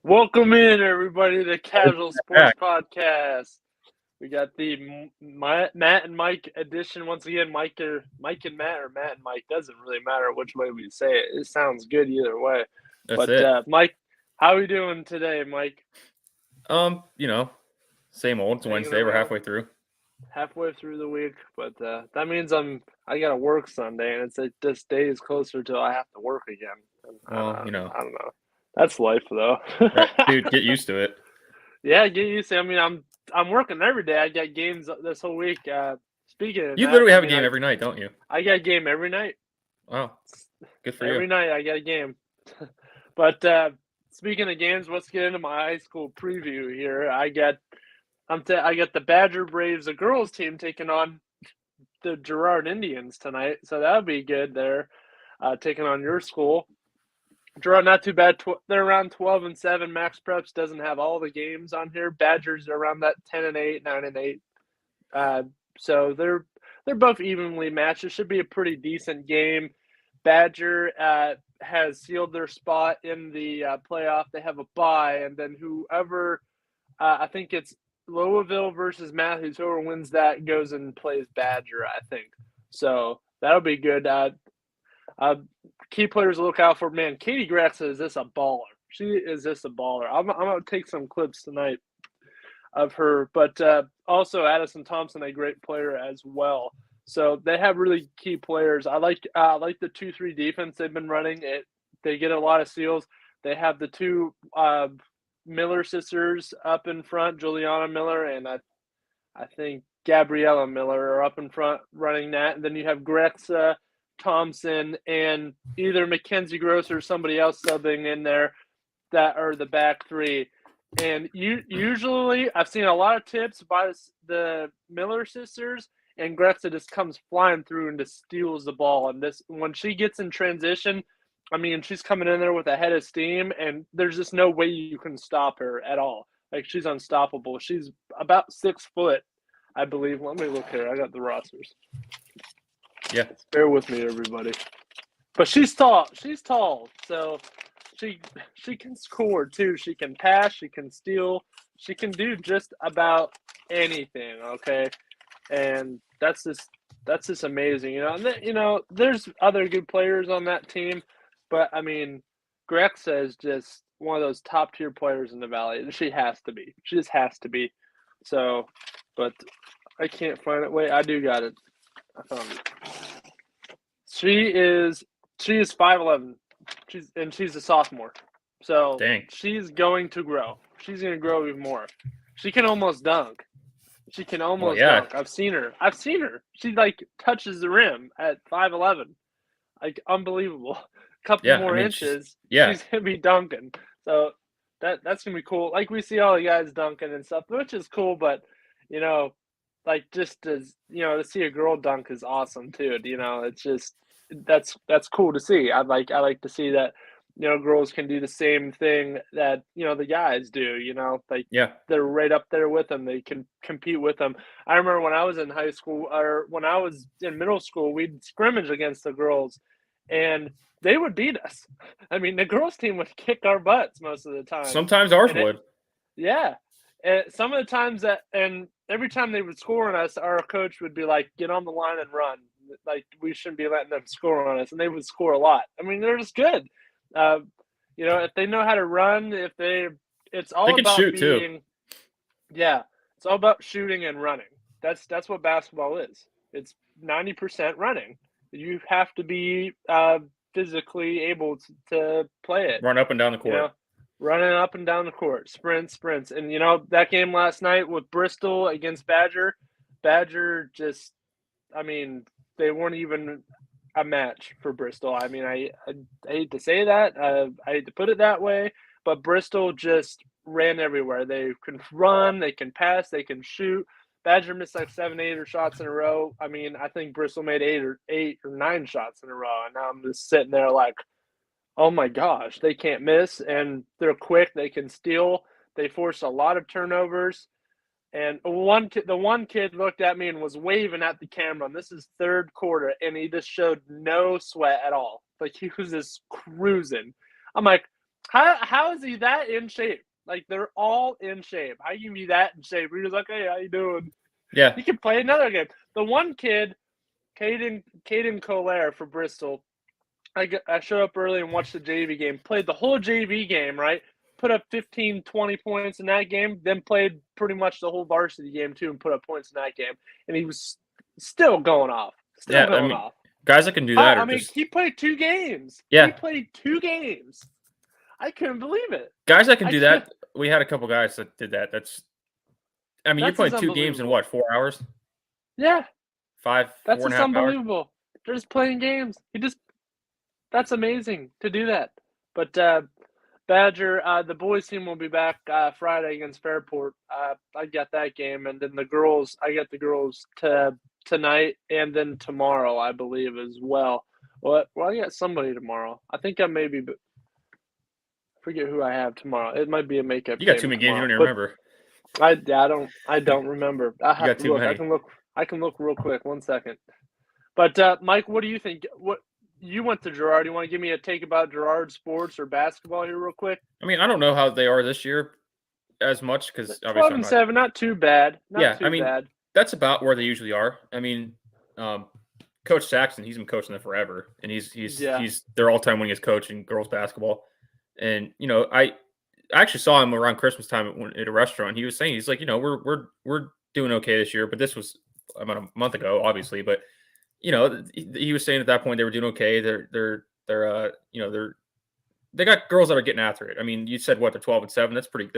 Welcome in, everybody, to the Casual Sports Podcast. We got the Matt and Mike edition once again. Mike and Matt, or Matt and Mike, doesn't really matter which way we say it. It sounds good either way. Mike, how are we doing today, Mike? Same old. It's Wednesday. We're halfway through. Halfway through the week, but that means I got to work Sunday, and it's this day is closer till I have to work again. Well, I don't know. That's life, though. Right, dude, get used to it. Yeah, get used to it. I mean, I'm working every day. I got games this whole week. Speaking of you literally have a game every night, don't you? I got a game every night. Wow, good for you. Every night I got a game. But speaking of games, let's get into my high school preview here. I got the Badger Braves, the girls team, taking on the Girard Indians tonight, so that'll be good. They're taking on your school. Girard, not too bad. They're around 12-7. Max Preps doesn't have all the games on here. Badgers are around that 10-8, 9-8. So they're both evenly matched. It should be a pretty decent game. Badger has sealed their spot in the playoff. They have a bye, and then whoever, I think it's Louisville versus Matthews, whoever wins that goes and plays Badger, I think. So that'll be good. Key players to look out for. Man, Katie Graxa is this a baller. She is this a baller. I'm going to take some clips tonight of her. But also Addison Thompson, a great player as well. So they have really key players. I like the 2-3 defense they've been running. They get a lot of steals. They have the two Miller sisters up in front, Juliana Miller and I think Gabriella Miller are up in front running that. And then you have Grexa, Thompson, and either Mackenzie Gross or somebody else subbing in there that are the back three. And usually I've seen a lot of tips by the Miller sisters, and Grexa just comes flying through and just steals the ball. And when she gets in transition, I mean, she's coming in there with a head of steam, and there's just no way you can stop her at all. Like, she's unstoppable. She's about 6 foot, I believe. Let me look here. I got the rosters. Yeah. Bear with me, everybody. But she's tall. She's tall. So she can score, too. She can pass. She can steal. She can do just about anything, okay? And that's just amazing, And there's other good players on that team. But, I mean, Grexa is just one of those top-tier players in the Valley. She has to be. She just has to be. So, but I can't find it. Wait, I do got it. I found it. She is 5'11". She's a sophomore. So dang. She's going to grow. She's going to grow even more. She can almost dunk. Dunk. I've seen her. She touches the rim at 5'11". Unbelievable. A couple more inches. She's gonna be dunking. So that's gonna be cool. We see all the guys dunking and stuff, which is cool, but just as to see a girl dunk is awesome too. It's just that's cool to see. I like to see that girls can do the same thing that the guys do. They're right up there with them. They can compete with them. I remember when I was in high school, or when I was in middle school, we'd scrimmage against the girls, and they would beat us. I mean, the girls' team would kick our butts most of the time. Sometimes ours would. Yeah. And some of the times and every time they would score on us, our coach would be like, get on the line and run. We shouldn't be letting them score on us. And they would score a lot. I mean, they're just good. If they know how to run, it's all about shoot being, too. Yeah, it's all about shooting and running. That's what basketball is. It's 90% running. You have to be physically able to play it. Run up and down the court. Running up and down the court. Sprints. And, that game last night with Bristol against Badger just, I mean, they weren't even a match for Bristol. I mean, I hate to say that. I hate to put it that way. But Bristol just ran everywhere. They can run. They can pass. They can shoot. Badger missed 7, 8 shots in a row. I mean, I think Bristol made 8 or 9 shots in a row. And now I'm just sitting there like, oh my gosh, they can't miss. And they're quick. They can steal. They force a lot of turnovers. And the one kid looked at me and was waving at the camera. And this is third quarter. And he just showed no sweat at all. He was just cruising. I'm like, How is he that in shape? Like, they're all in shape. How can you be that in shape? He was like, hey, how you doing? Yeah. He can play another game. The one kid, Caden Collier for Bristol, I showed up early and watched the JV game. Played the whole JV game, right? Put up 15, 20 points in that game. Then played pretty much the whole varsity game, too, and put up points in that game. And he was still going off. Off. Guys that can do that he played 2 games. Yeah. He played 2 games. I couldn't believe it. Guys that can do that. We had a couple guys that did that. You're playing 2 games in what, 4 hours? Yeah. 5, That's 4.5 unbelievable. hours? They're just playing games. That's amazing to do that. But Badger, the boys team will be back Friday against Fairport. I got that game, and then I got the girls tonight and then tomorrow, I believe, as well. Well, I got somebody tomorrow. I think I maybe forget who I have tomorrow. It might be a makeup. You got too many games you don't even remember. I don't remember. I have to look. Many. I can look real quick. 1 second. But Mike, what do you think? What you went to Girard? You want to give me a take about Girard sports or basketball here, real quick? I don't know how they are this year as much because 12-7, not too bad. Bad. That's about where they usually are. Coach Saxon, he's been coaching them forever, and he's their all-time winningest coach in girls basketball. And I actually saw him around Christmas time at a restaurant. He was saying, he's like, we're doing okay this year, but this was about a month ago, obviously. But he was saying at that point they were doing okay. They got girls that are getting after it. You said what, they're 12-7. That's pretty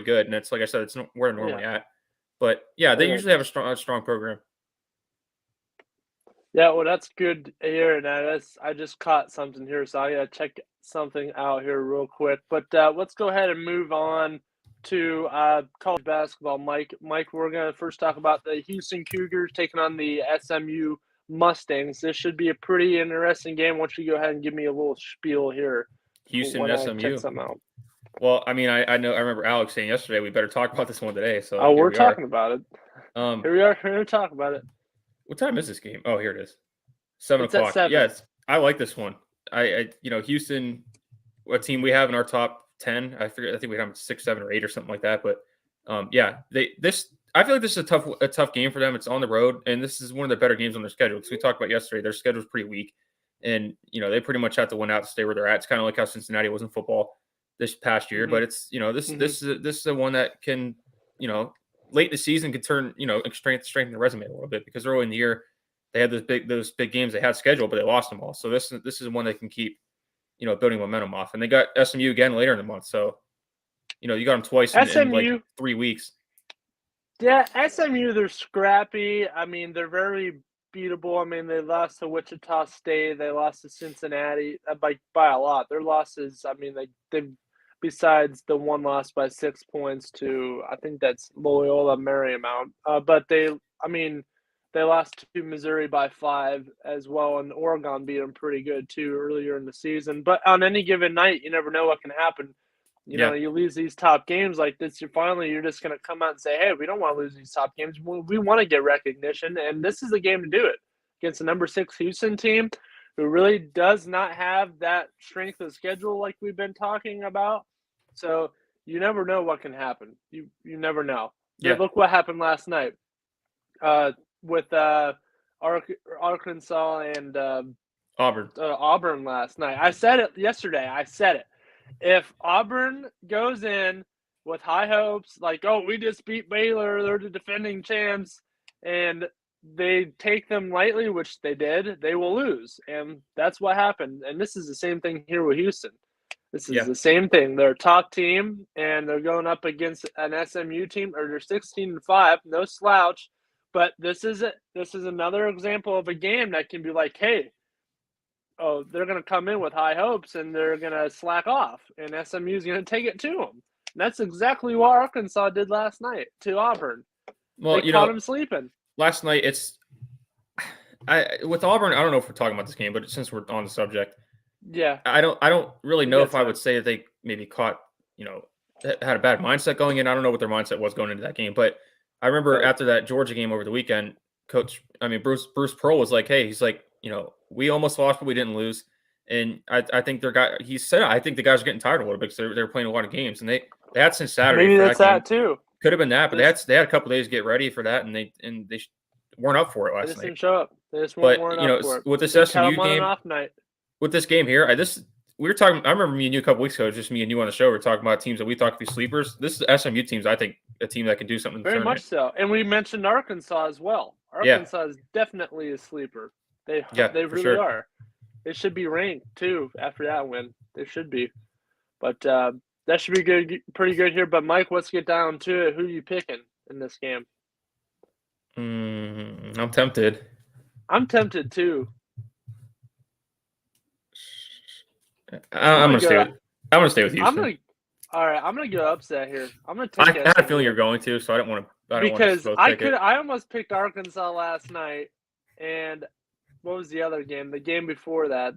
good. And it's like I said, it's not where they're normally at. But yeah, they usually have a strong program. Yeah, well, that's good to hear. And I just caught something here, so I gotta check something out here real quick. But let's go ahead and move on to college basketball. Mike, we're gonna first talk about the Houston Cougars taking on the SMU Mustangs. This should be a pretty interesting game. Why don't you go ahead and give me a little spiel here? Houston SMU. Well, I remember Alex saying yesterday we better talk about this one today. So we're talking about it. Here we are. We're going to talk about it. What time is this game? Oh, here it is. 7 o'clock. Yes, I like this one. Houston, what team we have in our top 10? I think we have 6, 7, or 8 or something like that. But I feel like this is a tough game for them. It's on the road, and this is one of the better games on their schedule. Because we talked about yesterday, their schedule is pretty weak, and they pretty much have to win out to stay where they're at. It's kind of like how Cincinnati was in football this past year. Mm-hmm. But it's this is the one that can late in the season could turn strengthen the resume a little bit, because early in the year they had those big games they had scheduled, but they lost them all. So this is one they can keep building momentum off. And they got SMU again later in the month. So you got them twice in like 3 weeks. Yeah, SMU, they're scrappy. They're very beatable. They lost to Wichita State. They lost to Cincinnati by a lot. Their losses, they besides the one loss by 6 points to, I think that's Loyola Marymount. But they lost to Missouri by 5 as well, and Oregon beat them pretty good too earlier in the season. But on any given night, you never know what can happen. You lose these top games like this, you're just going to come out and say, hey, we don't want to lose these top games. We want to get recognition, and this is the game to do it against the number 6 Houston team, who really does not have that strength of schedule like we've been talking about. So you never know what can happen. You never know. Yeah. Look what happened last night with Arkansas and Auburn. Auburn last night. I said it yesterday. If Auburn goes in with high hopes, like, oh, we just beat Baylor, they're the defending champs, and they take them lightly, which they did, they will lose. And that's what happened. And this is the same thing here with Houston. This is the same thing. They're a top team, and they're going up against an SMU team, or they're 16-5, no slouch. But this is another example of a game that can be like, hey, oh, they're going to come in with high hopes, and they're going to slack off, and SMU is going to take it to them. And that's exactly what Arkansas did last night to Auburn. Well, they caught them sleeping. Last night, with Auburn, I don't know if we're talking about this game, but since we're on the subject, yeah, I don't really know if I would say that they maybe caught, had a bad mindset going in. I don't know what their mindset was going into that game, but I remember after that Georgia game over the weekend, Bruce Pearl was like, hey, he's like, we almost lost, but we didn't lose. And I think he said, I think the guys are getting tired a little bit because they're playing a lot of games, and they had since Saturday. Maybe for that's that game. that too. Could have been that, but they had a couple days to get ready for that, and they weren't up for it last night. They didn't show up. They just weren't up for it. With this SMU game, with this game here, we were talking. I remember me and you a couple weeks ago. It was just me and you on the show. We were talking about teams that we thought could be sleepers. This is SMU teams. I think a team that can do something. Very much so, and we mentioned Arkansas as well. Arkansas is definitely a sleeper. They really are. They should be ranked too after that win. They should be, but that should be good, pretty good here. But Mike, let's get down to it. Who are you picking in this game? I'm tempted. I'm tempted too. I'm gonna stay with Houston. All right, I'm gonna go upset here. I'm gonna take. I had a feeling you're going to, so I don't want to. Because I almost picked Arkansas last night, and what was the other game? The game before that,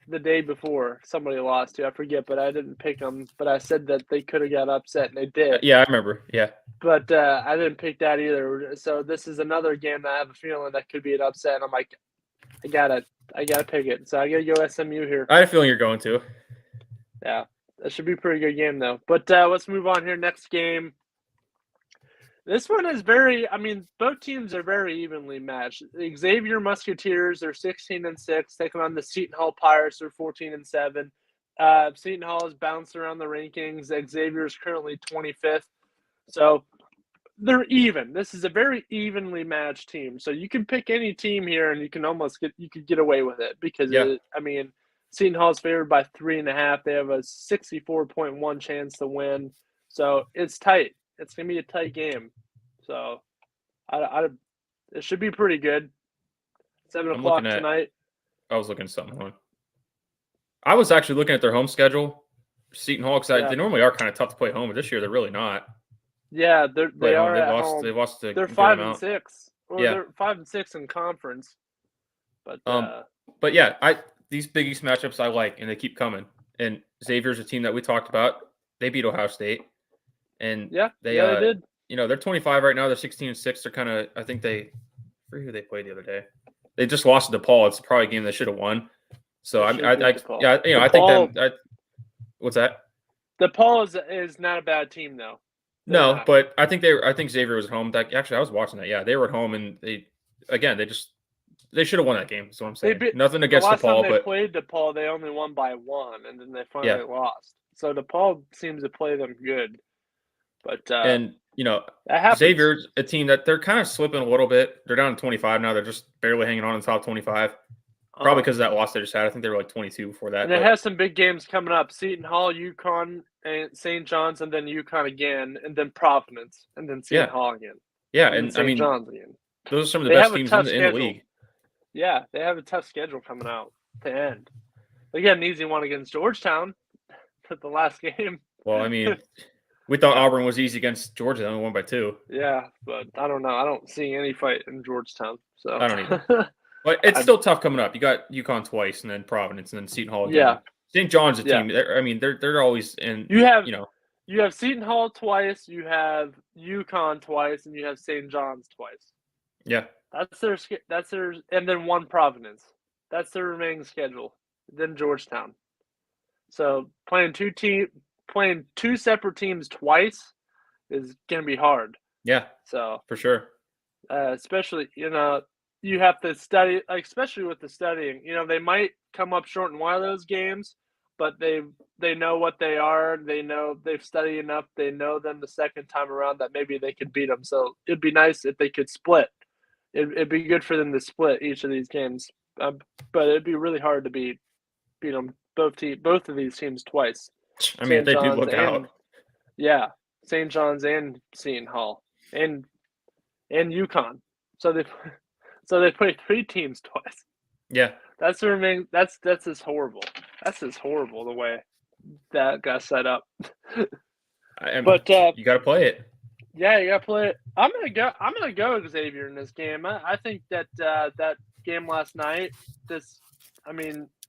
the day before, somebody lost to. I forget, but I didn't pick them. But I said that they could have got upset, and they did. Yeah, I remember. Yeah. But I didn't pick that either. So this is another game that I have a feeling that could be an upset. And I'm like, I gotta pick it. So I gotta go SMU here. I had a feeling you're going to. Yeah, that should be a pretty good game though. But let's move on here. Next game. This one is both teams are very evenly matched. Xavier Musketeers are 16-6, taking on the Seton Hall Pirates, are 14-7. Seton Hall has bounced around the rankings. Xavier is currently 25th. So they're even. This is a very evenly matched team. So you can pick any team here, and you could get away with it because Seton Hall's favored by 3.5. They have a 64.1 chance to win. So it's tight. It's gonna be a tight game. So it should be pretty good. 7:00 tonight. I was looking at something on. I was actually looking at their home schedule, Seton Hall, because they normally are kind of tough to play home, but this year they're really not. Yeah, they are at home. They lost to. They're 5-6, or they're 5-6 in conference. But these Big East matchups I like, and they keep coming. And Xavier's a team that we talked about. They beat Ohio State, and they did. They're 25 right now. They're 16-6. They're kind of. I think I forget who they played the other day. They just lost to DePaul. It's probably a game they should have won. So I think that. What's that? DePaul is not a bad team though. No, but I think Xavier was at home. Actually, I was watching that. Yeah, they were at home, and they should have won that game. That's what I'm saying. Nothing against DePaul, but they played DePaul, they only won by 1, and then they finally lost. So DePaul seems to play them good, but Xavier's a team that they're kind of slipping a little bit. They're down to 25 now. They're just barely hanging on in the top 25. Probably because of that loss they just had. I think they were like 22 before that. And it has some big games coming up: Seton Hall, UConn, and St. John's, and then UConn again, and then Providence, and then Seton Hall again. Yeah, and St. John's again. Those are some of the best teams in the league. Yeah, they have a tough schedule coming out to end. They got an easy one against Georgetown at the last game. Well, we thought Auburn was easy against Georgia. They only won by 2. Yeah, but I don't know. I don't see any fight in Georgetown. So I don't either. But it's still tough coming up. You got UConn twice, and then Providence, and then Seton Hall again. Yeah. St. John's a team. They're always in. You have Seton Hall twice, you have UConn twice, and you have St. John's twice. Yeah. That's their, and then 1 Providence. That's their remaining schedule. Then Georgetown. So playing 2 separate teams twice is gonna be hard. Yeah. So for sure. Especially you have to study, especially with the studying. They might come up short in one of those games, but they know what they are. They know they've studied enough. They know them the second time around that maybe they could beat them. So it'd be nice if they could split. It'd be good for them to split each of these games. But it'd be really hard to beat them both of these teams twice. If they do look out. Yeah, St. John's and Seton Hall and UConn. So they play 3 teams twice. Yeah. That's just horrible. That's just horrible the way that got set up. But you got to play it. Yeah, you got to play it. I'm gonna go Xavier in this game. I think that that game last night.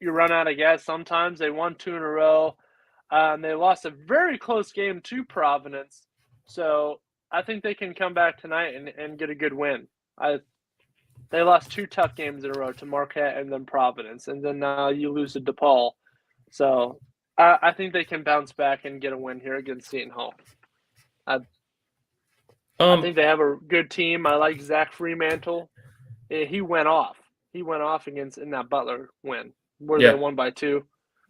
You run out of gas sometimes. They won 2 in a row. They lost a very close game to Providence. So I think they can come back tonight and get a good win. They lost 2 tough games in a row to Marquette and then Providence, and then now you lose to DePaul. So I think they can bounce back and get a win here against Seton Hall. I think they have a good team. I like Zach Fremantle. He went off. He went off in that Butler win where they won by 2.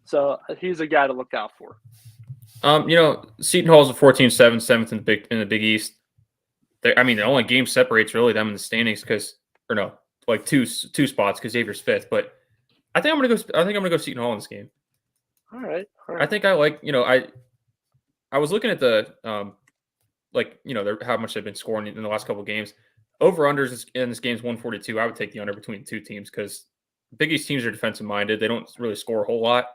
So he's a guy to look out for. Seton Hall's a 14-7, 7th in the Big East. The only game separates really them in the standings two spots because Xavier's 5th. But I think I'm gonna go Seton Hall in this game. All right. I think I like I was looking at the how much they've been scoring in the last couple of games. Over-unders in this game is 142. I would take the under between the 2 teams because Big East teams are defensive minded. They don't really score a whole lot,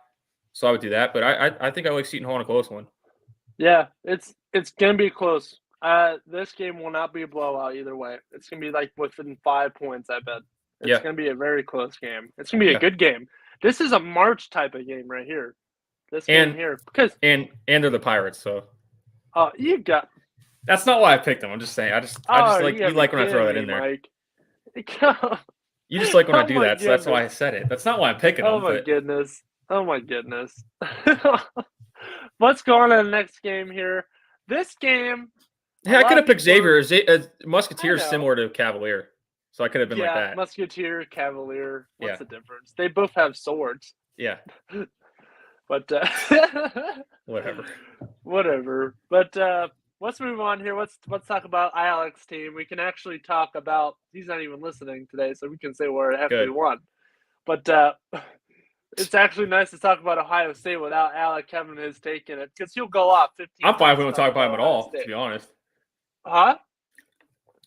so I would do that. But I think I like Seton Hall in a close one. Yeah, it's gonna be close. This game will not be a blowout either way. It's gonna be like within 5 points. I bet it's gonna be a very close game. It's gonna be a good game. This is a March type of game right here. This game here because and they're the Pirates, so. Oh, you got. That's not why I picked them. I'm just saying. I just like you like when I throw that in there. Mike. You just like when I do that, so that's why I said it. That's not why I'm picking them. Oh my goodness. Let's go on to the next game here. This game. Hey, I could have picked Xavier. Musketeers similar to Cavalier, so I could have been like that. Musketeer, Cavalier. What's the difference? They both have swords. Yeah. But whatever. But let's move on here. Let's talk about Alex's team. We can actually talk about. He's not even listening today, so we can say where it actually won. But it's actually nice to talk about Ohio State without Alec having his take in it because he'll go off 15. I'm fine if we don't talk about him at all. To be honest. Huh?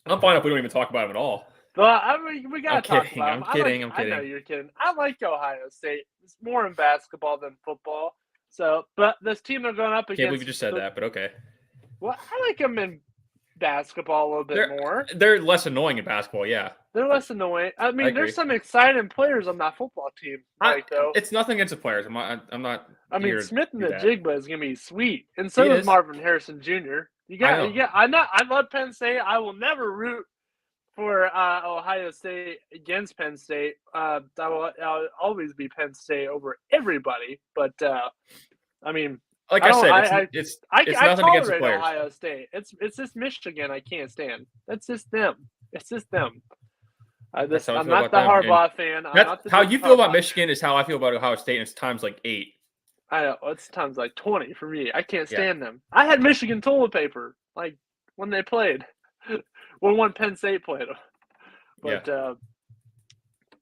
I'm fine if we don't even talk about him at all. But we gotta talk about him. I'm kidding. I know you're kidding. I like Ohio State. It's more in basketball than football. So, but this team they're going up against. Can't believe you just said that, but okay. Well, I like them in basketball a little bit more. They're less annoying in basketball, yeah. They're less annoying. I mean, there's some exciting players on that football team. Though. It's nothing against the players. I'm not. I mean, Smith and the Jigba is gonna be sweet, and so is Marvin Harrison Jr. I love Penn State. I will never root for Ohio State against Penn State. I'll always be Penn State over everybody. But I mean, like I said, it's nothing against the players. Ohio State. It's just Michigan I can't stand. That's just them. It's just them. I'm not the Harbaugh fan. How you feel about Michigan is how I feel about Ohio State, and it's times like 8. I know. It's times like 20 for me. I can't stand them. I had Michigan toilet paper, like, when they played. when Penn State played them. But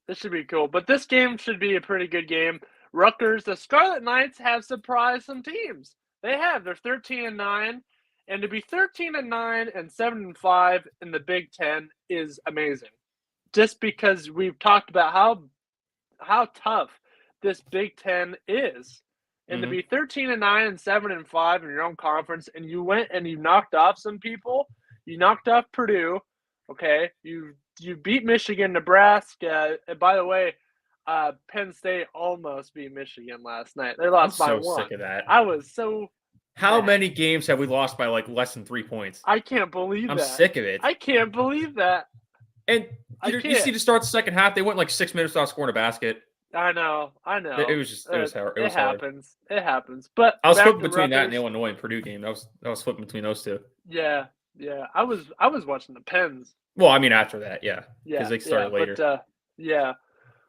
this should be cool. But this game should be a pretty good game. Rutgers, the Scarlet Knights have surprised some teams. They have. They're 13-9. And to be 13-9 and 7-5 in the Big Ten is amazing. Just because we've talked about how tough this Big Ten is. And to be 13-9 and 7-5 in your own conference, and you went and you knocked off some people. You knocked off Purdue, okay? You beat Michigan, Nebraska. And by the way, Penn State almost beat Michigan last night. They lost by 1. I'm so sick of that. I was so. How many games have we lost by like less than 3 points? I can't believe that. I'm sick of it. I can't believe that. And you see to start the second half, they went like 6 minutes without scoring a basket. I know. It was hard. It happens. Hard. It happens. But I was flipping between that and the Illinois and Purdue game. I was flipping between those two. Yeah. I was watching the Pens. Well, I mean after that, because they started later.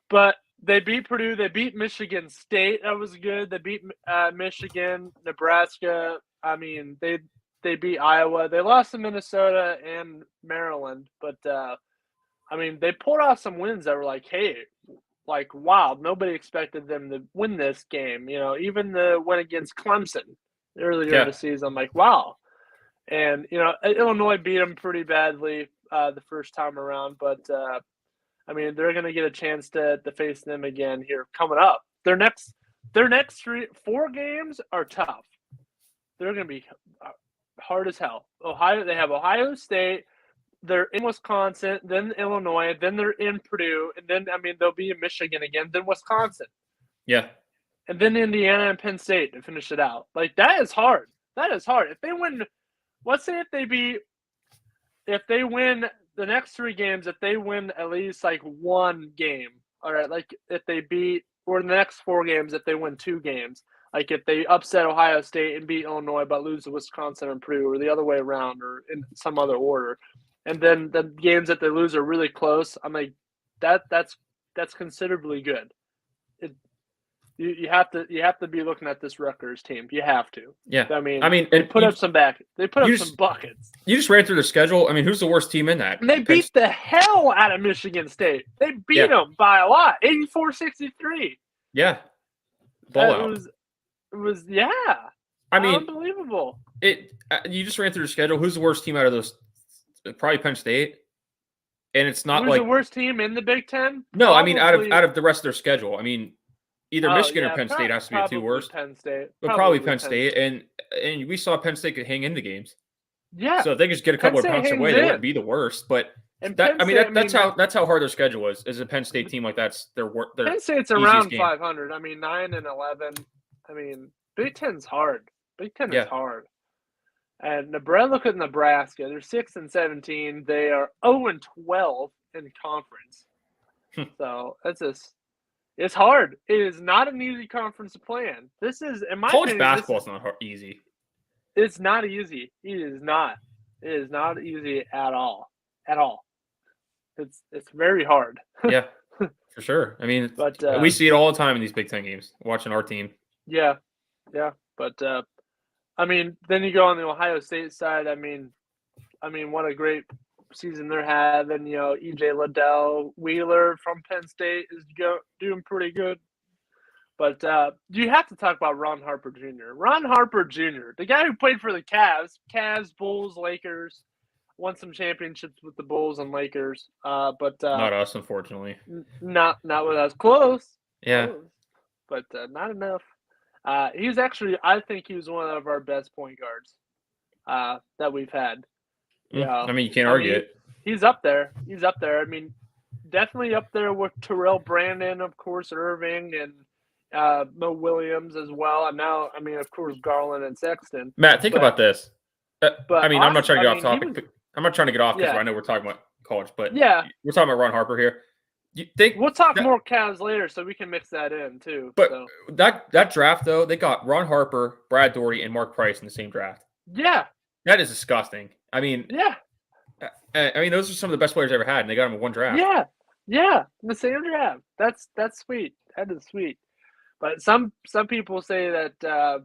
But they beat Purdue. They beat Michigan State. That was good. They beat Michigan, Nebraska. I mean, they beat Iowa. They lost to Minnesota and Maryland. But I mean, they pulled off some wins that were like, hey. Like, wow, nobody expected them to win this game. You know, even the win against Clemson earlier in the season, I'm like, wow. And, Illinois beat them pretty badly the first time around. But, I mean, they're going to get a chance to face them again here coming up. Their next 4 games are tough. They're going to be hard as hell. They have Ohio State. They're in Wisconsin, then Illinois, then they're in Purdue, and then, they'll be in Michigan again, then Wisconsin. Yeah. And then Indiana and Penn State to finish it out. Like, that is hard. That is hard. If they win, let's say if they win the next 3 games, if they win at least like 1 game, all right, like if they beat, or the next 4 games, if they win 2 games, like if they upset Ohio State and beat Illinois but lose to Wisconsin and Purdue, or the other way around, or in some other order, and then the games that they lose are really close, I'm like, that's considerably good. You have to be looking at this Rutgers team. You have to. Yeah. I mean, they put up some buckets. You just ran through the schedule. I mean, who's the worst team in that? And they beat the hell out of Michigan State. They beat them by a lot, 84-63. Yeah. Blowout. It was I mean, unbelievable. You just ran through the schedule. Who's the worst team out of those? Probably Penn State. And it's not Who's the worst team in the Big Ten? No, probably, I mean out of the rest of their schedule. I mean, either Michigan or Penn State has to be the 2 worst. Penn State. But probably Penn State. And we saw Penn State could hang in the games. Yeah. So if they just get a couple of points away, they wouldn't be the worst. But that's how hard their schedule is. Is a Penn State team like that's their Penn State's around 500. I mean, 9-11. I mean, Big Ten's hard. Big Ten is hard. And look at Nebraska. They're 6-17. They are 0-12 in conference. So it's hard. It is not an easy conference to play in. This is, in my college opinion, basketball is not easy. It's not easy. It is not. It is not easy at all. At all. It's very hard. Yeah, for sure. I mean, but we see it all the time in these Big Ten games. Watching our team. Yeah. But I mean, then you go on the Ohio State side. I mean, what a great season they're having. You know, EJ Liddell, Wheeler from Penn State is doing pretty good. But you have to talk about Ron Harper Jr. Ron Harper Jr., the guy who played for the Cavs, Bulls, Lakers, won some championships with the Bulls and Lakers. But not us, unfortunately. Not with us. Close. Yeah. Close. But not enough. He's actually, I think he was one of our best point guards that we've had. Yeah. I mean, you can't argue it. He's up there. I mean, definitely up there with Terrell Brandon, of course, Irving, and Mo Williams as well. And now, I mean, of course, Garland and Sexton. Matt, think about this. But I mean, I'm not trying to get off topic. I'm not trying to get off because I know we're talking about college, but we're talking about Ron Harper here. We'll talk more Cavs later, so we can mix that in too. But that draft, though, they got Ron Harper, Brad Daugherty, and Mark Price in the same draft. Yeah, that is disgusting. I mean, those are some of the best players I ever had, and they got them in one draft. Yeah, in the same draft. That's sweet. That is sweet. But some people say that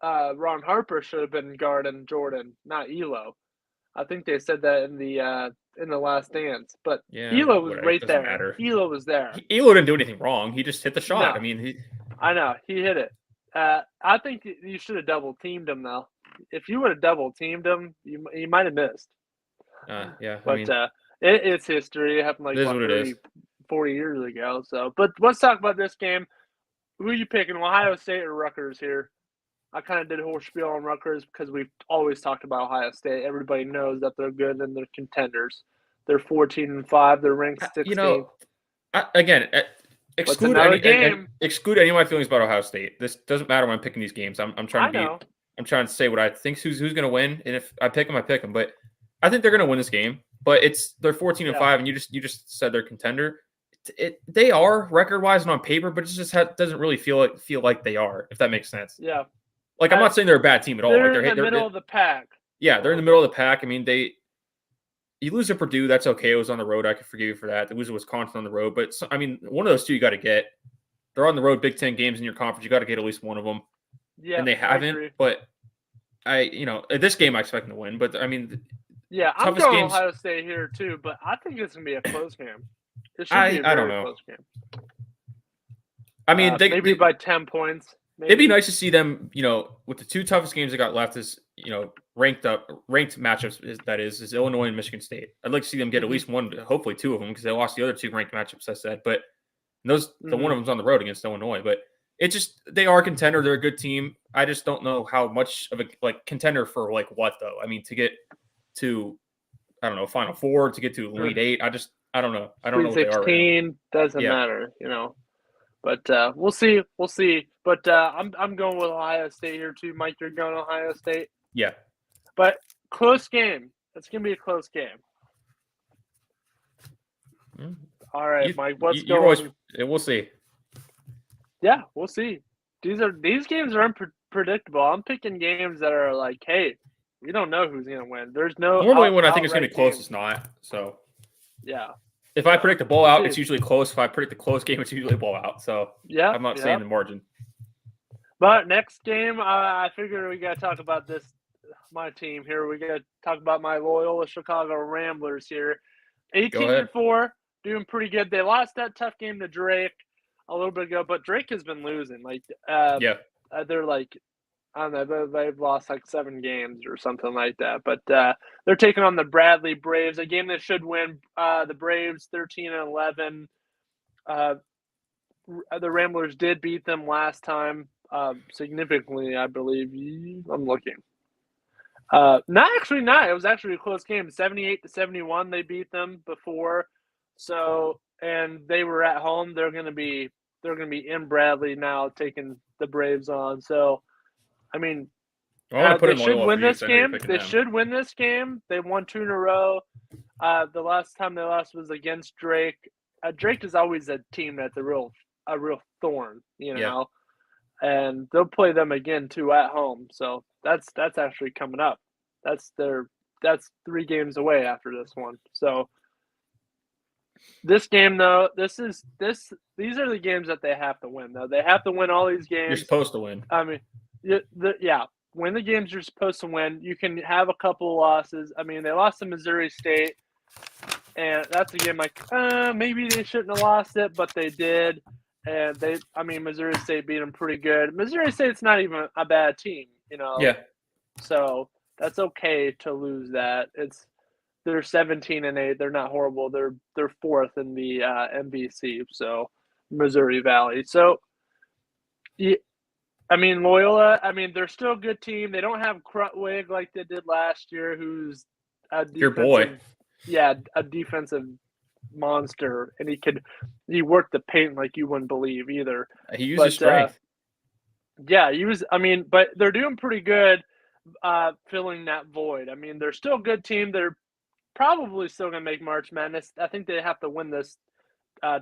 Ron Harper should have been guarding Jordan, not Elo. I think they said that in the Last Dance, but Elo was right there. Matter. Elo was there. Elo didn't do anything wrong. He just hit the shot. No. I mean, I know he hit it. I think you should have double teamed him though. If you would have double teamed him, you might have missed. But it's history. It happened like 40 years ago. So, but let's talk about this game. Who are you picking, Ohio State or Rutgers here? I kind of did a whole spiel on Rutgers because we've always talked about Ohio State. Everybody knows that they're good and they're contenders. They're 14-5. They're ranked 16th. You know, exclude any of my feelings about Ohio State. This doesn't matter when I'm picking these games. I'm trying to say what I think. Who's going to win, and if I pick them, I pick them. But I think they're going to win this game. But they're 14-5, and you just said they're contender. They are record-wise and on paper, but it just doesn't really feel like they are. If that makes sense. Yeah. Like, I'm not saying they're a bad team at all. They're in the middle of the pack. Yeah, they're in the middle of the pack. I mean, you lose to Purdue, that's okay. It was on the road. I can forgive you for that. They lose to Wisconsin on the road. But, I mean, one of those two you got to get. They're on the road, Big Ten games in your conference. You got to get at least one of them. Yeah, and they haven't. But, this game I expect them to win. But, I mean, I'm going Ohio State here too. But I think it's going to be a close game. It should be a very close game. I mean, maybe by 10 points. Maybe. It'd be nice to see them, with the two toughest games they got left is, ranked matchups, that is Illinois and Michigan State. I'd like to see them get at least one, hopefully two of them, because they lost the other two ranked matchups, I said. But the one of them's on the road against Illinois. But they are a contender. They're a good team. I just don't know how much of a contender for what though. I mean, to get to, I don't know, Final Four, to get to Elite Eight. I don't know. I don't know what they are. 16 doesn't matter, But we'll see. But I'm going with Ohio State here too. Mike, you're going Ohio State? Yeah. But close game. It's going to be a close game. All right, Mike. What's going? We'll see. Yeah, we'll see. These games are unpredictable. I'm picking games that are like, hey, we don't know who's gonna win. There's no normally when I think it's gonna be close, it's not. So yeah. If I predict a blowout, it's usually close. If I predict a close game, it's usually a blowout. So yeah, I'm not saying the margin. But next game, I figured we gotta talk about this. My team here. We gotta talk about my Loyola Chicago Ramblers here. 18-4, doing pretty good. They lost that tough game to Drake a little bit ago, but Drake has been losing. Like, they're like, I don't know, they've lost like 7 games or something like that. But they're taking on the Bradley Braves, a game that should win. The Braves 13-11. The Ramblers did beat them last time significantly, I believe. I'm looking. Not. It was actually a close game. 78-71. They beat them before. So, and they were at home. They're going to be in Bradley now, taking the Braves on. So, I mean, they should win this game. They should win this game. They won 2 in a row. The last time they lost was against Drake. Drake is always a team that's a real thorn, you know. And they'll play them again too at home. So that's actually coming up. That's 3 games away after this one. So this game though, these are the games that they have to win though. They have to win all these games. You're supposed to win. I mean, win the games you're supposed to win. You can have a couple of losses. I mean, they lost to Missouri State, and that's a game like maybe they shouldn't have lost it, but they did. And Missouri State beat them pretty good. Missouri State's not even a bad team, you know. Yeah. So that's okay to lose that. They're 17-8. They're not horrible. They're 4th in the MVC. So Missouri Valley. So Loyola. They're still a good team. They don't have Krutwig like they did last year, who's your boy. Yeah, a defensive monster, and he worked the paint like you wouldn't believe either. He uses strength. But they're doing pretty good filling that void. They're still a good team. They're probably still going to make March Madness. I think they have to win this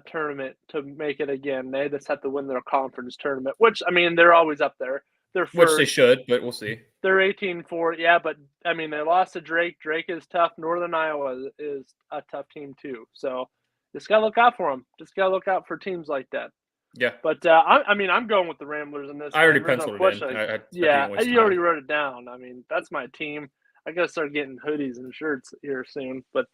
tournament to make it again. They just have to win their conference tournament, which, they're always up there. They're first. Which they should, but we'll see. They're 18-4. Yeah, but, they lost to Drake. Drake is tough. Northern Iowa is a tough team, too. So just got to look out for them. Just got to look out for teams like that. Yeah. But, I'm going with the Ramblers in this. I already penciled it in. You already wrote it down. That's my team. I got to start getting hoodies and shirts here soon. But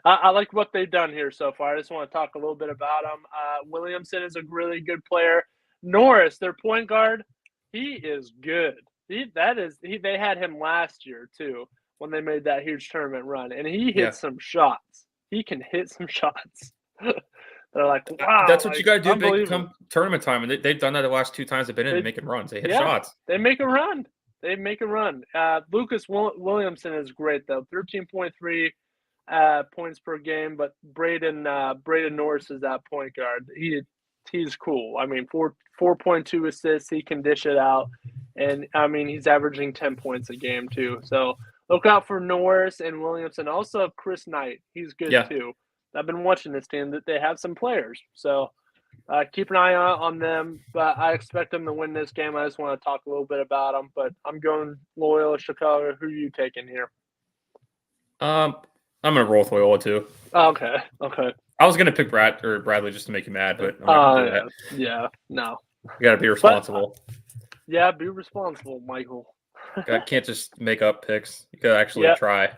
I like what they've done here so far. I just want to talk a little bit about them. Williamson is a really good player. Norris, their point guard, he is good. They had him last year too when they made that huge tournament run, and he hit some shots. He can hit some shots. They're like, wow. That's what you got to do. Come tournament time, and they've done that the last 2 times they've been in making runs. They hit shots. They make a run. Lucas Williamson is great though. 13.3 points per game, but Braden Norris is that point guard. He's cool. 4.2 assists. He can dish it out. And, he's averaging 10 points a game, too. So, look out for Norris and Williamson. Also, Chris Knight. He's good, too. I've been watching this team. That they have some players. So, keep an eye on them. But I expect them to win this game. I just want to talk a little bit about them. But I'm going Loyola Chicago. Who are you taking here? I'm going to roll with Loyola, too. Okay. I was gonna pick Bradley just to make you mad, but I'm not gonna do that. Yeah, no. You gotta be responsible. Be responsible, Michael. Can't just make up picks. You gotta actually try.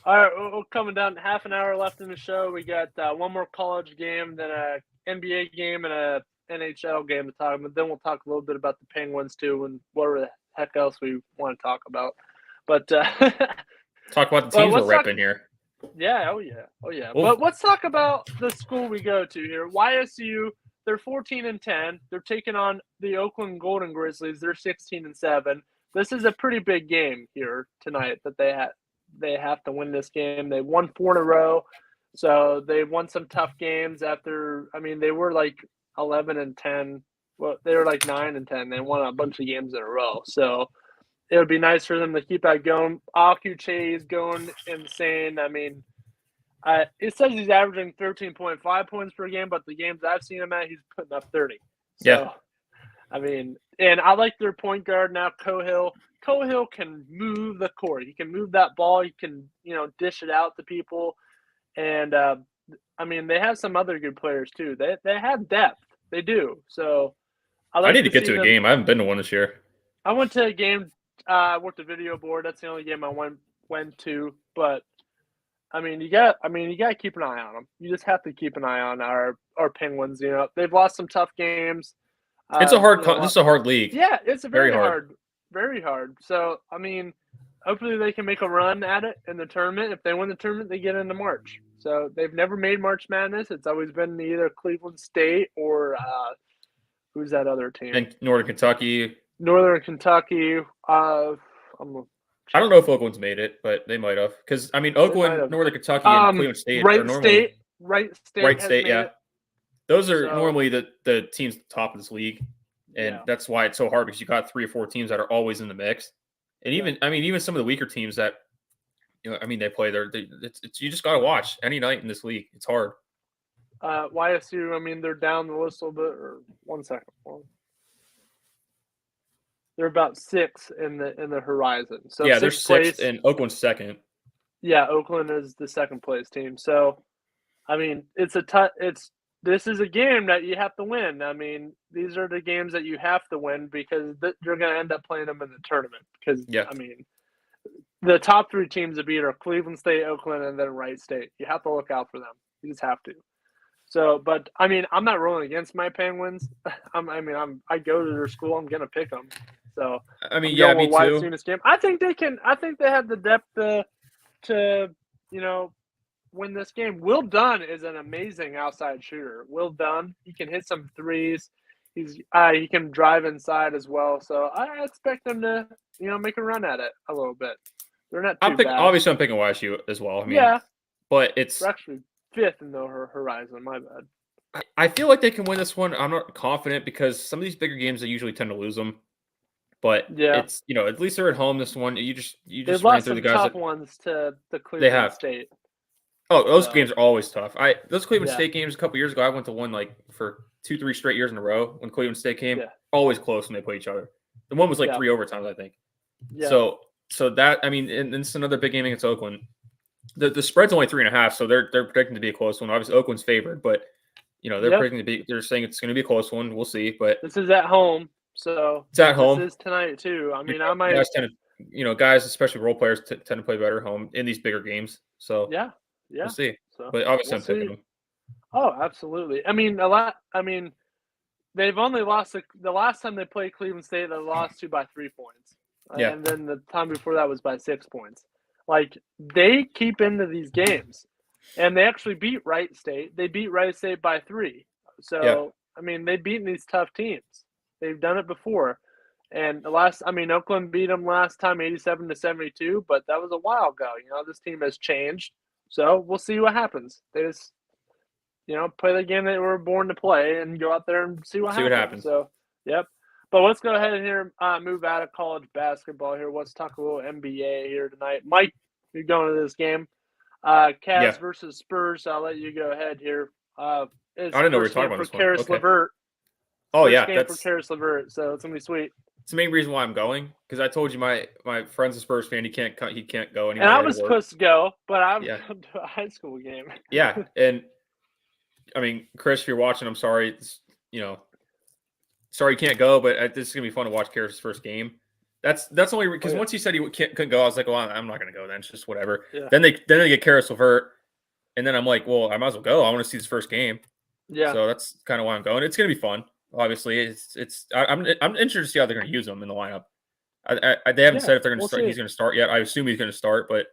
All right, we're coming down. Half an hour left in the show. We got one more college game, then a NBA game, and a NHL game to talk about. Then we'll talk a little bit about the Penguins too, and whatever the heck else we want to talk about. But talk about the teams we're repping here. Yeah, oh yeah. But let's talk about the school we go to here. YSU, they're 14-10. They're taking on the Oakland Golden Grizzlies. They're 16-7. This is a pretty big game here tonight that they have to win this game. They won 4 in a row, so they won some tough games after. They were like 11-10. Well, they were like 9-10. They won a bunch of games in a row, so it would be nice for them to keep that going. Akuche is going insane. It says he's averaging 13.5 points per game, but the games I've seen him at, he's putting up 30. So, yeah. I mean, and I like their point guard now, Cahill. Cahill can move the court. He can move that ball. He can, dish it out to people. And, I mean, they have some other good players, too. They have depth. They do. So, I need to get to a game. I haven't been to one this year. I went to a game. I worked a video board. That's the only game I went to. But, I mean, you got to keep an eye on them. You just have to keep an eye on our Penguins. They've lost some tough games. It's a hard. This is a hard league. Yeah, it's very hard. Very hard. So, I mean, hopefully they can make a run at it in the tournament. If they win the tournament, they get into March. So they've never made March Madness. It's always been either Cleveland State or who's that other team? And Northern Kentucky. I don't know if Oakland's made it, but they might have. Because, I mean, Oakland, Northern Kentucky, and Cleveland State are normally – Wright State, yeah. It. Those are normally the teams at the top of this league. And that's why it's so hard, because you got 3 or 4 teams that are always in the mix. And even some of the weaker teams that, they play there. You just got to watch any night in this league. It's hard. YSU, they're down the list a little bit. Or 1 second. They're about 6 in the horizon. So yeah, they're 6th and Oakland's 2nd. Yeah, Oakland is the 2nd place team. So, this is a game that you have to win. These are the games that you have to win, because you're going to end up playing them in the tournament. Because, the top 3 teams to beat are Cleveland State, Oakland, and then Wright State. You have to look out for them. You just have to. So, but, I'm not rolling against my Penguins. I go to their school. I'm going to pick them. So, me too. Game. I think they have the depth to win this game. Will Dunn is an amazing outside shooter. Will Dunn, he can hit some threes. He can drive inside as well. So I expect them to make a run at it a little bit. They're not too bad. Obviously, I'm picking YSU as well. But it's actually 5th in the horizon. My bad. I feel like they can win this one. I'm not confident, because some of these bigger games, they usually tend to lose them. But it's at least they're at home. This one, you just ran through the guys. Tough ones to Cleveland State. Oh, those games are always tough. Those Cleveland State games a couple years ago, I went to one for 2-3 straight years in a row when Cleveland State came. Always close when they play each other. The one was 3 overtimes, I think. Yeah. So that, and it's another big game against Oakland. The spread's only 3.5, so they're predicting to be a close one. Obviously, Oakland's favored, but they're predicting to be. They're saying it's going to be a close one. We'll see, but this is at home, so it's at home. This is tonight too. I might. Guys, especially role players, tend to play better at home in these bigger games. So yeah, we'll see. So, but obviously, I'm picking them. Oh, absolutely. They've only lost the last time they played Cleveland State. They lost by 3 points. And then the time before that was by 6 points. They keep into these games, and they actually beat Wright State. They beat Wright State by 3. So, they've beaten these tough teams. They've done it before. And Oakland beat them last time 87-72, but that was a while ago. This team has changed. So we'll see what happens. They just, play the game they were born to play and go out there and see what happens. So, yep. But let's go ahead and move out of college basketball here. Let's talk a little NBA here tonight. Mike, you're going to this game. Cavs versus Spurs. So I'll let you go ahead here. I didn't know we were talking about this one. Karis LeVert. Oh, yeah. That's for Karis LeVert, so it's going to be sweet. It's the main reason why I'm going, because I told you my friend's a Spurs fan. He can't go anywhere. And I was supposed to go, but I was going to a high school game. Yeah, and Chris, if you're watching, I'm sorry. Sorry you can't go, but this is gonna be fun to watch Karis' first game. That's only because once he said he couldn't go, I was like, well, I'm not gonna go then. It's just whatever. Yeah. Then they get Karis LeVert, and then I'm like, well, I might as well go. I want to see his first game. Yeah. So that's kind of why I'm going. It's gonna be fun. Obviously, I'm interested to see how they're going to use him in the lineup. They haven't said if they're going to start. He's going to start yet. I assume he's going to start, but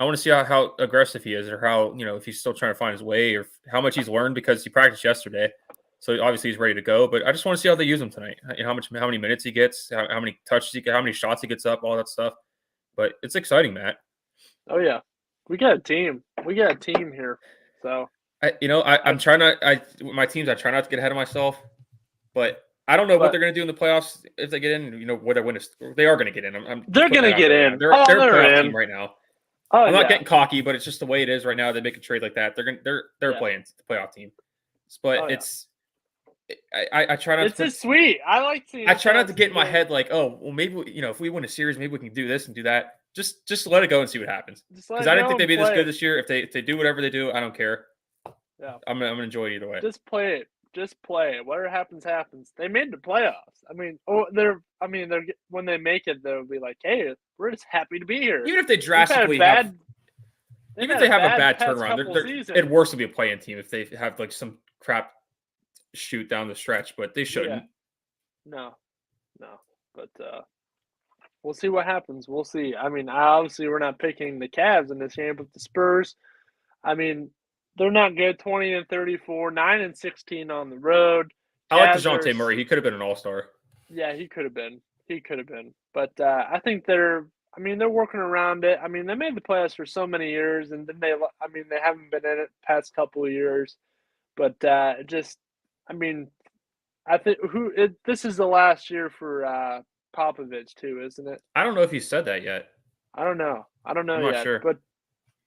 I want to see how aggressive he is, or how if he's still trying to find his way, or how much he's learned, because he practiced yesterday, so obviously he's ready to go. But I just want to see how they use him tonight. How many minutes he gets, how many touches he gets, how many shots he gets up, all that stuff. But it's exciting, Matt. Oh yeah, we got a team. We got a team here. So I'm trying to. My teams. I try not to get ahead of myself. But I don't know what they're going to do in the playoffs if they get in. Whether they are going to get in. They're going to get in. They're a playoff team right now. I'm not getting cocky, but it's just the way it is right now. They make a trade like that. They're playing the playoff team, but it's. I try not. It's just sweet. I like seeing. I try not to get in my head like, oh, well, maybe if we win a series, maybe we can do this and do that. Just let it go and see what happens. Because I didn't think they'd be this good this year. If they do whatever they do, I don't care. Yeah, I'm gonna enjoy it either way. Just play it. Just play it. Whatever happens, happens. They made the playoffs. I mean, they're when they make it, they'll be like, hey, we're just happy to be here. Even if they drastically have a bad turnaround, it'd worse to be a play-in team if they have like some crap shoot down the stretch, but they shouldn't. No. But we'll see what happens. We'll see. I mean, obviously we're not picking the Cavs in this game, but the Spurs, I mean, they're not good. 20-34, 9-16 on the road. I like DeJounte Murray. He could have been an all-star. Yeah, he could have been. But I think they're working around it. I mean, they made the playoffs for so many years, and then they haven't been in it the past couple of years. But I think this is the last year for Popovich too, isn't it? I don't know if he said that yet. I don't know I'm not yet. Sure.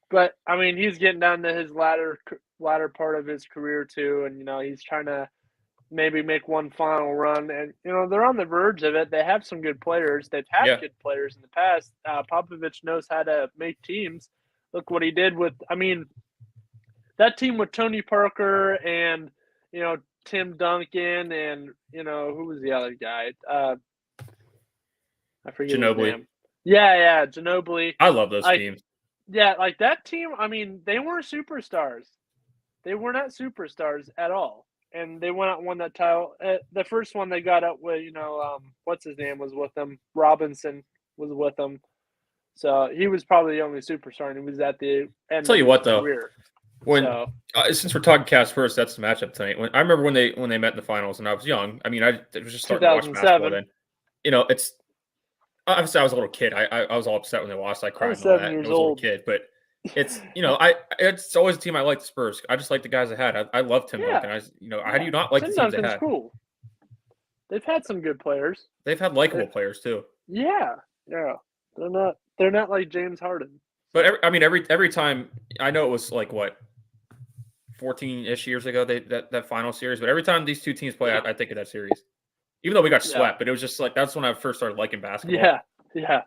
But I mean, he's getting down to his latter part of his career too, and he's trying to maybe make one final run, and they're on the verge of it. They have some good players. They've had good players in the past. Popovich knows how to make teams. Look what he did with. I mean, that team with Tony Parker and Tim Duncan and who was the other guy? I forget his name. Yeah, Ginobili. I love those teams. Yeah, like that team. I mean, they weren't superstars. They were not superstars at all, and they went out and won that title. The first one they got up with, what's his name was with them. Robinson was with them, so he was probably the only superstar, and he was at the end. Tell you what, though. Career. Since we're talking Cavs first, that's the matchup tonight. I remember when they met in the finals, and I was young. I mean, I was just starting to watch basketball then. It's obviously I was a little kid. I was all upset when they lost. I cried and all that. I was a little kid, but it's it's always a team I like. The Spurs. I just like the guys I had. I love Tim Duncan. How do you not like the teams they had? Cool. They've had some good players. They've had likable players too. Yeah. They're not like James Harden. But every time, I know it was like what 14-ish years ago that final series, but every time these two teams play, I think of that series. Even though we got swept, but it was just like that's when I first started liking basketball. Yeah.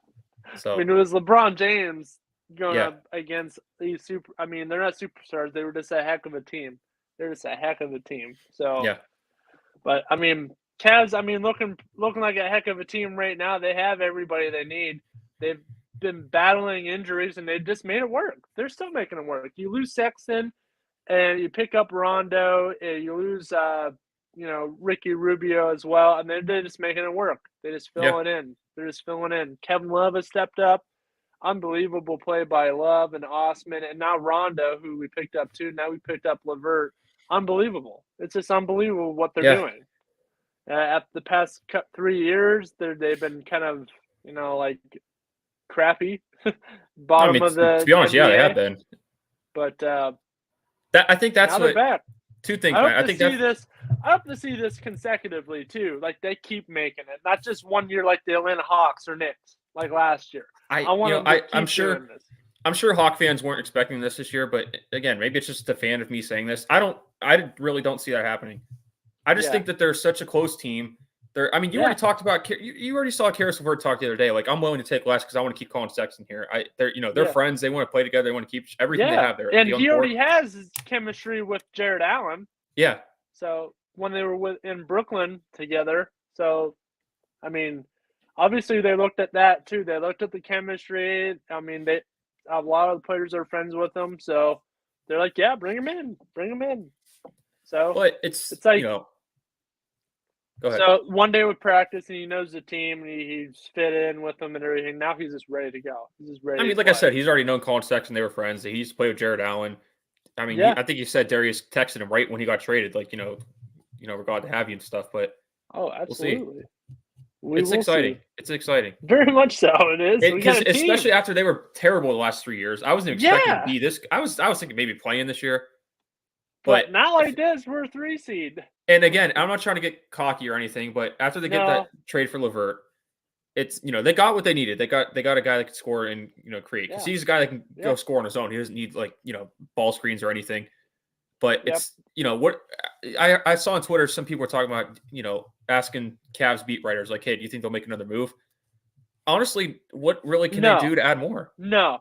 So I mean, it was LeBron James going up against these they're not superstars. They were just a heck of a team. They're just a heck of a team. So but I mean, Cavs. I mean, looking like a heck of a team right now. They have everybody they need. They've been battling injuries, and they just made it work. They're still making it work. You lose Sexton, and you pick up Rondo. And you lose, Ricky Rubio as well, and they're just making it work. They just fill it in. They're just filling in. Kevin Love has stepped up. Unbelievable play by Love and Osman, and now Rondo, who we picked up too. Now we picked up LeVert. Unbelievable. It's just unbelievable what they're doing. At the past 3 years, they've been kind of, like crappy. Bottom of the to be honest, NBA. they have been. But I think that's what. Back. Two things. I hope to see this consecutively too. Like they keep making it, not just 1 year like the Atlanta Hawks or Knicks like last year. I'm sure Hawk fans weren't expecting this year, but again, maybe it's just a fan of me saying this. I really don't see that happening. I just think that they're such a close team. You already talked about. You already saw Karis LeVert talk the other day. Like I'm willing to take less because I want to keep Colin Sexton here. They're friends. They want to play together. They want to keep everything they have there. And he already has his chemistry with Jared Allen. Yeah. So when they were in Brooklyn together, I mean, obviously they looked at that too. They looked at the chemistry. I mean, a lot of the players are friends with them, so they're like, yeah, bring him in. So, but it's like. Go ahead. So one day with practice, and he knows the team, and he's fit in with them and everything. Now he's just ready to go. He's just ready. Like I said, he's already known Colin Sexton. They were friends. He used to play with Jared Allen. I mean, I think he said Darius texted him right when he got traded, like we're glad to have you and stuff. But absolutely, it's exciting. It's exciting. Very much so. It is. Especially after they were terrible the last 3 years. I wasn't expecting to be this. I was thinking maybe playing this year. But not like this. We're a 3 seed. And again, I'm not trying to get cocky or anything, but after they get that trade for LeVert, it's they got what they needed. They got a guy that can score and create. Because he's a guy that can go score on his own. He doesn't need ball screens or anything. But it's what I saw on Twitter. Some people were talking about asking Cavs beat writers like, hey, do you think they'll make another move? Honestly, what really can they do to add more? No,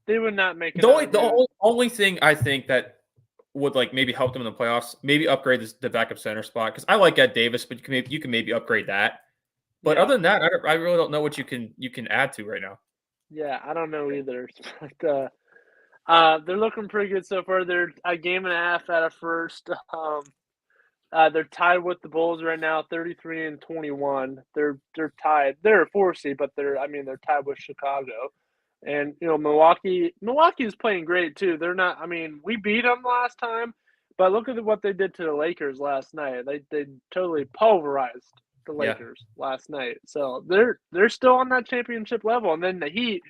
they would not make the only thing I think that would maybe help them in the playoffs, maybe upgrade the backup center spot, because I like Ed Davis, but you can maybe upgrade that. But other than that, I really don't know what you can add to right now. Yeah, I don't know either. But, they're looking pretty good so far. They're a game and a half out of first. They're tied with the Bulls right now, 33-21. They're tied. They're a 4 seed, but they're tied with Chicago. And Milwaukee is playing great too. They're not. We beat them last time, but look at what they did to the Lakers last night. They totally pulverized the Lakers last night. So they're still on that championship level. And then the Heat,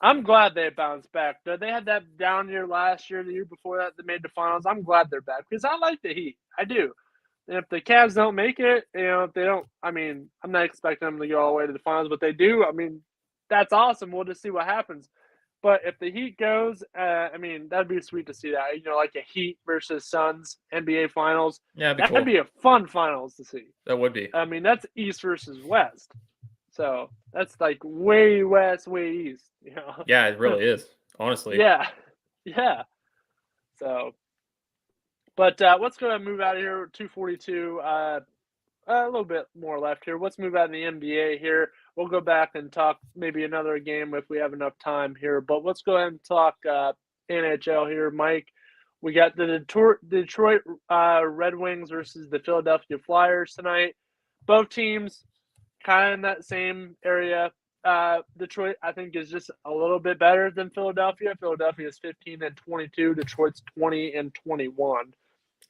I'm glad they bounced back. They had that down year last year, the year before that, they made the finals. I'm glad they're back because I like the Heat. I do. And if the Cavs don't make it, if they don't, I'm not expecting them to go all the way to the finals, but they do. That's awesome. We'll just see what happens. But if the Heat goes, that'd be sweet to see that. Like a Heat versus Suns NBA Finals. Yeah, that'd be a fun finals to see. That would be. That's East versus West. So that's way West, way East. Yeah, it really is. Honestly. Yeah. So, but let's go ahead and move out of here. 2:42. A little bit more left here. Let's move out in the NBA here. We'll go back and talk maybe another game if we have enough time here. But let's go ahead and talk NHL here, Mike. We got the Detroit Red Wings versus the Philadelphia Flyers tonight. Both teams kind of in that same area. Detroit, I think, is just a little bit better than Philadelphia. Philadelphia is 15-22. Detroit's 20-21.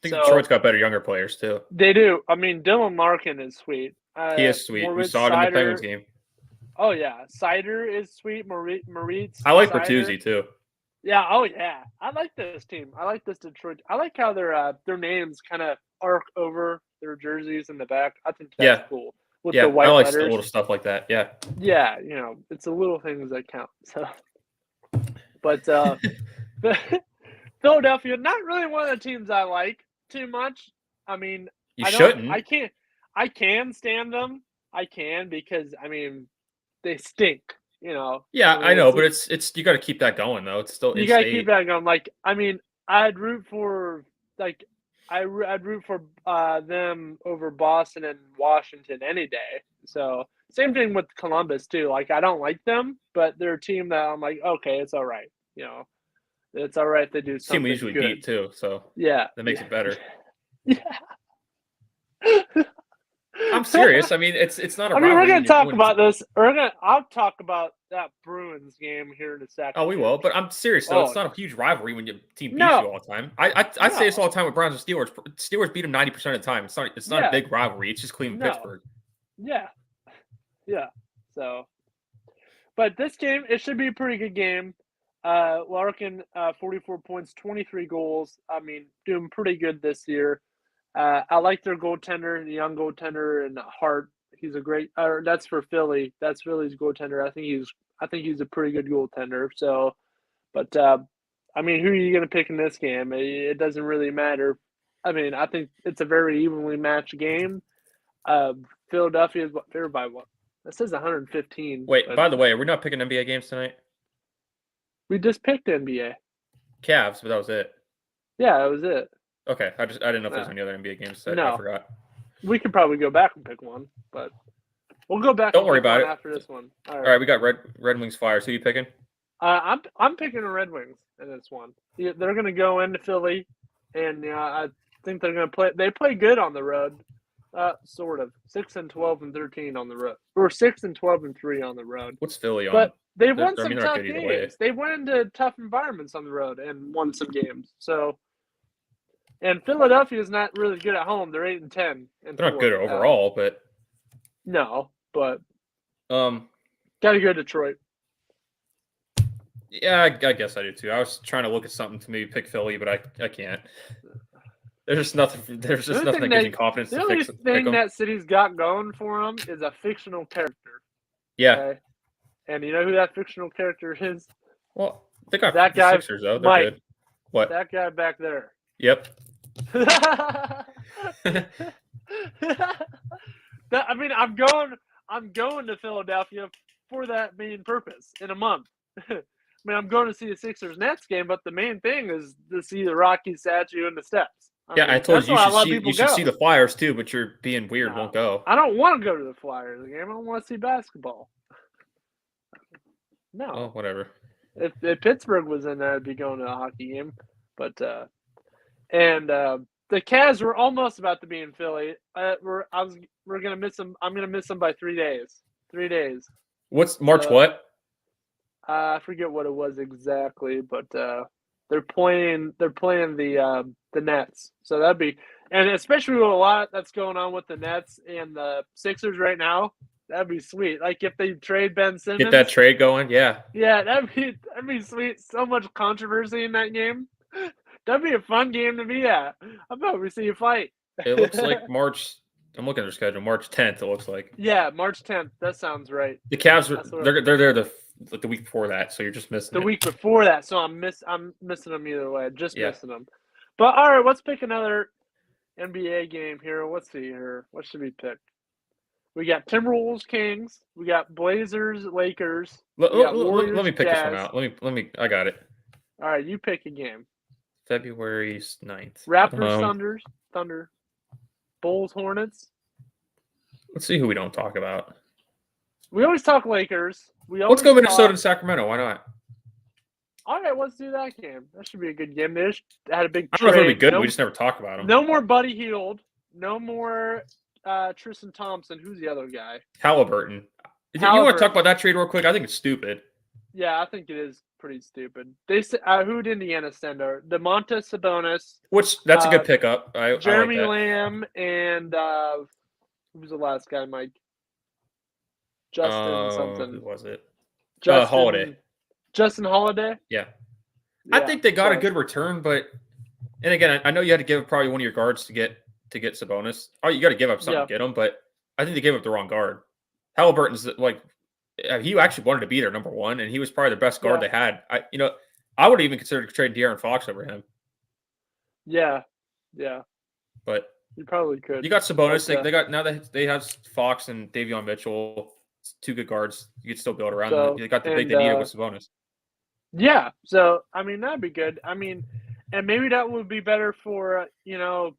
I think Detroit's got better younger players, too. They do. Dylan Larkin is sweet. He is sweet. We saw it in the Penguins game. Oh, yeah. Cider is sweet. Moritz. I like Bertuzzi, too. Yeah. Oh, yeah. I like this team. I like this Detroit. I like how their names kind of arc over their jerseys in the back. I think that's cool. With the white letters. The little stuff like that. Yeah. Yeah. It's the little things that count. So, but Philadelphia, not really one of the teams I like too much. You shouldn't. I can stand them. I can because they stink. Yeah, I know, but it's you got to keep that going though. It's still you got to keep that going. I'd root for I'd root for them over Boston and Washington any day. So same thing with Columbus too. I don't like them, but they're a team that I'm like, okay, it's all right. It's all right. They do something. Team we usually good. beat too, so yeah, that makes it better. Yeah. I'm serious. It's not a rivalry. We're gonna talk about this. I'll talk about that Bruins game here in a second. Oh, we will. But I'm serious though. It's not a huge rivalry when your team beats you all the time. I say this all the time with Browns and Steelers. Steelers beat them 90% of the time. It's not a big rivalry. It's just Cleveland, Pittsburgh. Yeah. So, but this game, it should be a pretty good game. Larkin, 44 points, 23 goals. Doing pretty good this year. I like their goaltender, the young goaltender, and Hart. He's a great. That's for Philly. That's Philly's goaltender. I think he's a pretty good goaltender. So, but who are you going to pick in this game? It doesn't really matter. I think it's a very evenly matched game. Philadelphia is favored by what? That says 115. Wait, by the way, are we not picking NBA games tonight? We just picked NBA. Cavs, but that was it. Yeah, that was it. Okay, I didn't know if there's any other NBA games. I forgot. We could probably go back and pick one, but we'll go back. Don't worry about it after this one. All right, we got Red Wings Flyers. Who are you picking? I'm picking the Red Wings in this one. They're going to go into Philly, and I think they're going to play. They play good on the road, sort of 6-12-13 on the road, or 6-12-3 on the road. What's Philly on? But they've won some tough games. They went into tough environments on the road and won some games. So. And Philadelphia is not really good at home. They're 8-10. They're not good overall, but no, but gotta go Detroit. Yeah, I guess I do too. I was trying to look at something to maybe pick Philly, but I can't. There's just nothing. There's just nothing that gives me confidence. The only thing that city's got going for them is a fictional character. Yeah. Okay? And you know who that fictional character is? Well, they got that the guy, Sixers, though. They're Mike. good. What? That guy back there. Yep. I'm going to Philadelphia for that main purpose in a month. I'm going to see the Sixers Nets game, but the main thing is to see the Rocky statue and the steps. I told you you should see the Flyers too, but you're being weird. Won't go. I don't want to go to the Flyers game. I don't want to see basketball. No. Oh, whatever. If Pittsburgh was in there, I'd be going to a hockey game. But the Cavs were almost about to be in Philly. We're gonna miss them. I'm gonna miss them by 3 days. 3 days. What's March? What? I forget what it was exactly, but they're playing the Nets. So that'd be, and especially with a lot that's going on with the Nets and the Sixers right now. That'd be sweet. Like if they trade Ben Simmons, get that trade going. Yeah. Yeah, that'd be sweet. So much controversy in that game. That'd be a fun game to be at. I bet we see a fight. It looks like March. I'm looking at their schedule. March 10th. It looks like. Yeah, March 10th. That sounds right. The Cavs are they're there the week before that, so you're just missing the week before that. So I'm missing them either way. Missing them. But all right, let's pick another NBA game here. Let's see here. What should we pick? We got Timberwolves, Kings. We got Blazers, Lakers. Let me pick this one out. Let me. I got it. All right, you pick a game. February 9th. Raptors, Thunder. Bulls, Hornets. Let's see who we don't talk about. We always talk Lakers. Let's go Minnesota and Sacramento. Why not? All right, let's do that game. That should be a good game. They just had a big trade. I don't know if it'll be good. We just never talk about them. No more Buddy Hield. No more Tristan Thompson. Who's the other guy? Halliburton. You want to talk about that trade real quick? I think it's stupid. Yeah, I think it is pretty stupid. They who did Indiana send her? Demontis Sabonis. That's a good pickup. Jeremy I like Lamb and who was the last guy, Mike? Justin something. Who was it? Holiday. Justin Holiday? Yeah. I think they got a good return, but and again, I know you had to give up probably one of your guards to get Sabonis. Oh, you got to give up something to get him, but I think they gave up the wrong guard. Halliburton's like he actually wanted to be their number one, and he was probably the best guard they had. I would even consider trading De'Aaron Fox over him. Yeah. But you probably could. You got Sabonis. They got now that they have Fox and Davion Mitchell, two good guards. You could still build around them. They got the big they needed with Sabonis. Yeah, so that'd be good. And maybe that would be better for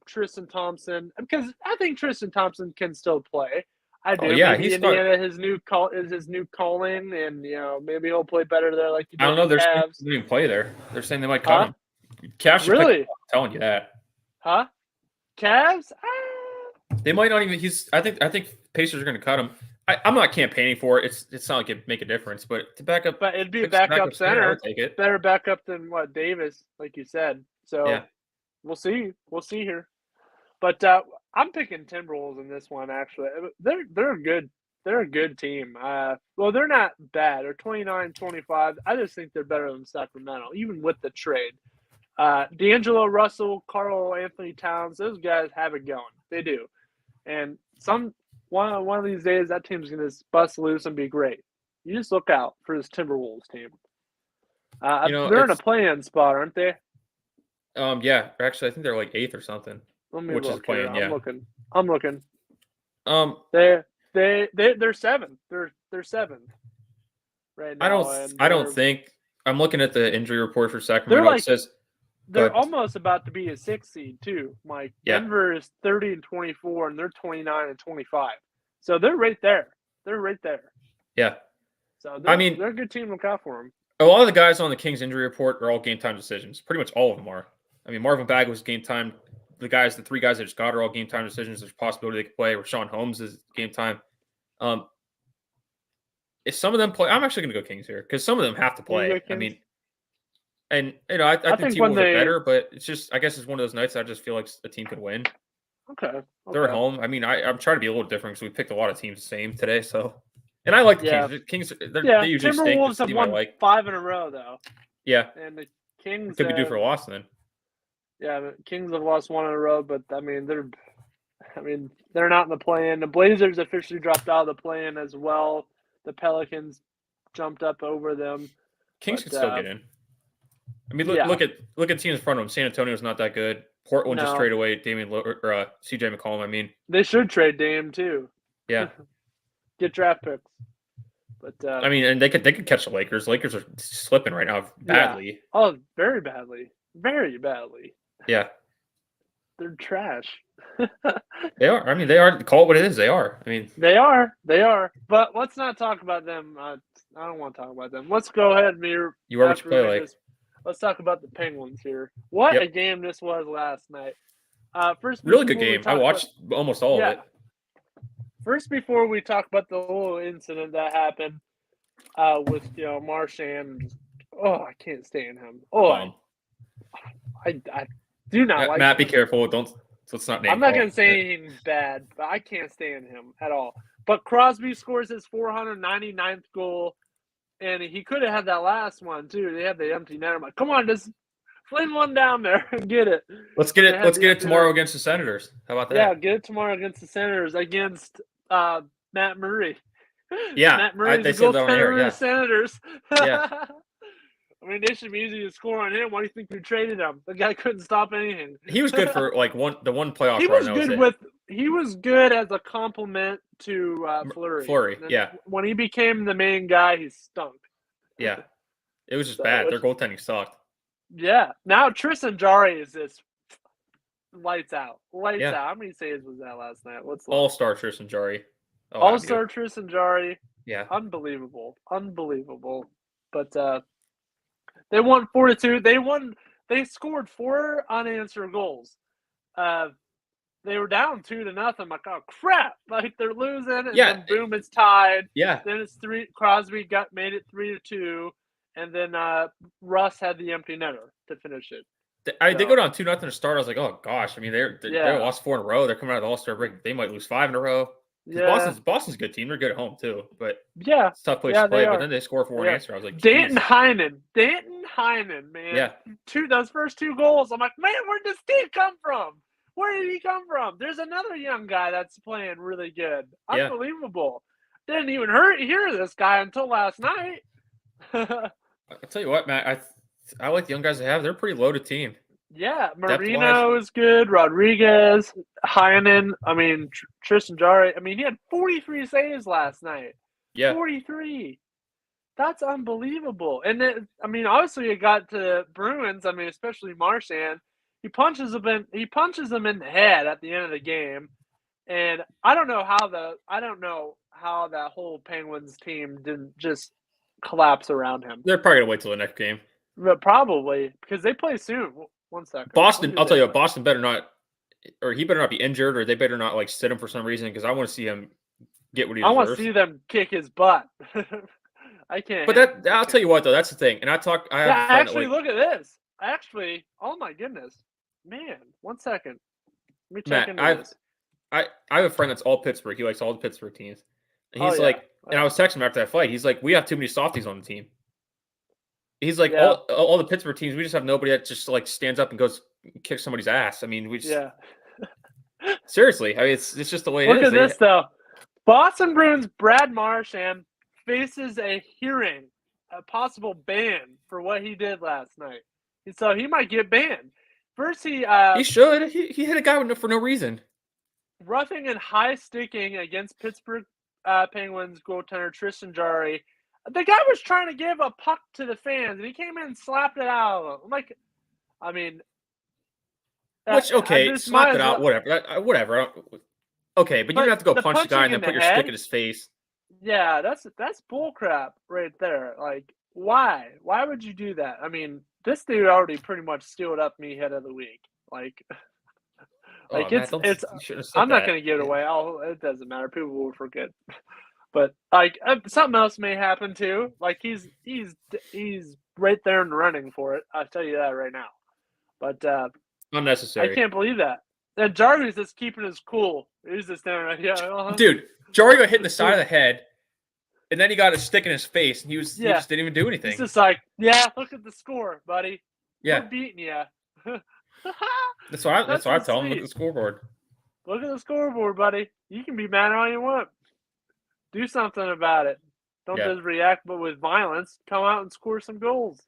Tristan Thompson, because I think Tristan Thompson can still play. I do. Maybe Indiana his new calling, and maybe he'll play better there. Like I don't know. They're saying he didn't play there. They're saying they might cut him. Cavs really? I'm telling you that. Huh? Cavs? They might not even. I think Pacers are going to cut him. I'm not campaigning for it. It's not like it'd make a difference, but to back up. But it'd be a backup center. I'll take it. Better backup than what Davis, like you said. So we'll see. We'll see here. But I'm picking Timberwolves in this one. Actually, they're good. They're a good team. Well, they're not bad. They're 29-25. I just think they're better than Sacramento, even with the trade. D'Angelo Russell, Karl Anthony Towns, those guys have it going. They do. And one of these days, that team's going to bust loose and be great. You just look out for this Timberwolves team. They're in a play-in spot, aren't they? Yeah. Actually, I think they're like 8th or something. Which is playing. Yeah. I'm looking. They're 7th. They're 7th right now. I don't think. I'm looking at the injury report for Sacramento. It says they're almost about to be a 6th seed too, Mike. Yeah. Denver is 30-24, and they're 29-25. So they're right there. Yeah. So they're a good team to look out for them. A lot of the guys on the Kings injury report are all game time decisions. Pretty much all of them are. Marvin Bagley was game time. The 3 guys that just got are all game time decisions. There's a possibility they could play. Rashawn Holmes is game time. If some of them play, I'm actually going to go Kings here because some of them have to play. I think T-Wolves are better, but it's just, I guess it's one of those nights I just feel like a team could win. Okay. They're at home. I'm trying to be a little different because we picked a lot of teams the same today. So, and I like the Kings. They usually Timberwolves have won 5 in a row though. Yeah. And the Kings could be due for a loss then. Yeah, the Kings have lost 1 in a row, but they're not in the play-in. The Blazers officially dropped out of the play-in as well. the Pelicans jumped up over them. Kings could still get in. I mean, look at teams in front of them. San Antonio's not that good. Portland just traded away Damian or CJ McCollum. I mean, they should trade Dame too. Yeah, get draft picks. But I mean, and they could catch the Lakers. Lakers are slipping right now badly. Yeah. Oh, very badly, very badly. Yeah, they're trash. They are. I mean, they are. Call it what it is. They are. I mean, they are. They are. But let's not talk about them. I don't want to talk about them. Let's go ahead, Mir. You are what you play like. Let's talk about the Penguins here. What a game this was last night. First, really good game. I watched almost all of it. First, before we talk about the whole incident that happened with Marchand, I can't stand him. I do not like Matt. Be careful. Let's not name. I'm not going to say anything bad, but I can't stand him at all. But Crosby scores his 499th goal, and he could have had that last one too. They have the empty net. I'm like, come on, just fling one down there and get it. Let's get it. Let's get it tomorrow against the Senators. How about that? Yeah, get it tomorrow against the Senators against Matt Murray. Yeah, Matt Murray's the goaltender of the Senators. Yeah. I mean, they should be easy to score on him. Why do you think we traded him? The guy couldn't stop anything. He was good for the one playoff he run. He was good as a compliment to Fleury. Yeah. When he became the main guy, he stunk. Yeah. It was just bad. Their goaltending sucked. Yeah. Now Tristan Jarry is this lights out. Lights out. How many saves was that last night? All-star Tristan Jarry. All-star Tristan Jarry. Yeah. Unbelievable. But they won 4-2. They scored 4 unanswered goals. They were down 2-0. I'm like, oh crap! Like they're losing, and then boom, it's tied. Yeah. Then it's 3. Crosby made it 3-2, and then Russ had the empty netter to finish it. They go down 2-0 to start. I was like, oh gosh. I mean, they lost 4 in a row. They're coming out of the All-Star break. They might lose 5 in a row. Yeah. Boston's a good team. They're good at home too, but it's a tough place to play. But then they score 4 in answer. I was like, Danton Heinen, man. Yeah. Those first 2 goals. I'm like, man, where did this team come from? Where did he come from? There's another young guy that's playing really good. Unbelievable. Didn't even hear this guy until last night. I'll tell you what, Matt. I like the young guys they have. They're a pretty loaded team. Yeah, Marino is good. Rodriguez, Heinen. I mean, Tristan Jarry. I mean, he had 43 saves last night. Yeah, 43. That's unbelievable. And then, I mean, obviously, it got to Bruins. I mean, especially Marchand. He punches them in the head at the end of the game. And I don't know how that whole Penguins team didn't just collapse around him. They're probably gonna wait till the next game. But probably because they play soon. 1 second. Boston, I'll tell you what, Boston better not, or he better not be injured, or they better not sit him for some reason because I want to see him get what he deserves. I want to see them kick his butt. I can't. But I'll tell you what though, that's the thing. And look at this. Actually, oh my goodness, man! 1 second. Let me check into this. I have a friend that's all Pittsburgh. He likes all the Pittsburgh teams. And he's and I was texting him after that fight. He's like, we have too many softies on the team. He's like, all the Pittsburgh teams, we just have nobody that just stands up and goes kick somebody's ass. I mean, we just seriously. I mean, it's just the way it is. Look at this though. Boston Bruins Brad Marchand faces a hearing, a possible ban for what he did last night. So he might get banned. First, he should. He hit a guy for no reason. Roughing and high sticking against Pittsburgh Penguins goaltender Tristan Jarry. The guy was trying to give a puck to the fans, and he came in and slapped it out. Like, I mean, slap it out, whatever. Okay, but you don't have to go punch the guy and then put your stick in his face. Yeah, that's bull crap right there. Like, why? Why would you do that? I mean, this dude already pretty much steeled up me head of the week. Like, I'm not going to give it away. It doesn't matter. People will forget. But something else may happen too. Like he's right there in the running for it. I'll tell you that right now. But unnecessary. I can't believe that. And Jarry's just keeping his cool. He's just standing right here. Dude, Jarry got hit in the side of the head, and then he got a stick in his face, and he just didn't even do anything. He's just like, look at the score, buddy. Yeah, we're beating you. That's why I tell him. Look at the scoreboard. Look at the scoreboard, buddy. You can be mad all you want. Do something about it. Don't just react, but with violence, come out and score some goals.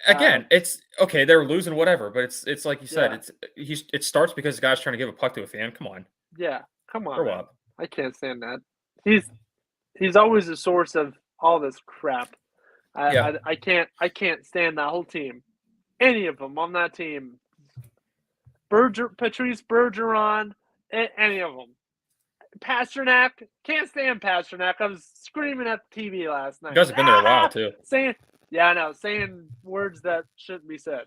Again, it's okay. They're losing, whatever, but it's like you said. It starts because the guy's trying to give a puck to a fan. Come on. Yeah, come on. Grow up. I can't stand that. He's always the source of all this crap. I can't stand that whole team. Any of them on that team. Patrice Bergeron, any of them. Pasternak, can't stand Pasternak. I was screaming at the TV last night. You guys have been there a while too. Saying words that shouldn't be said.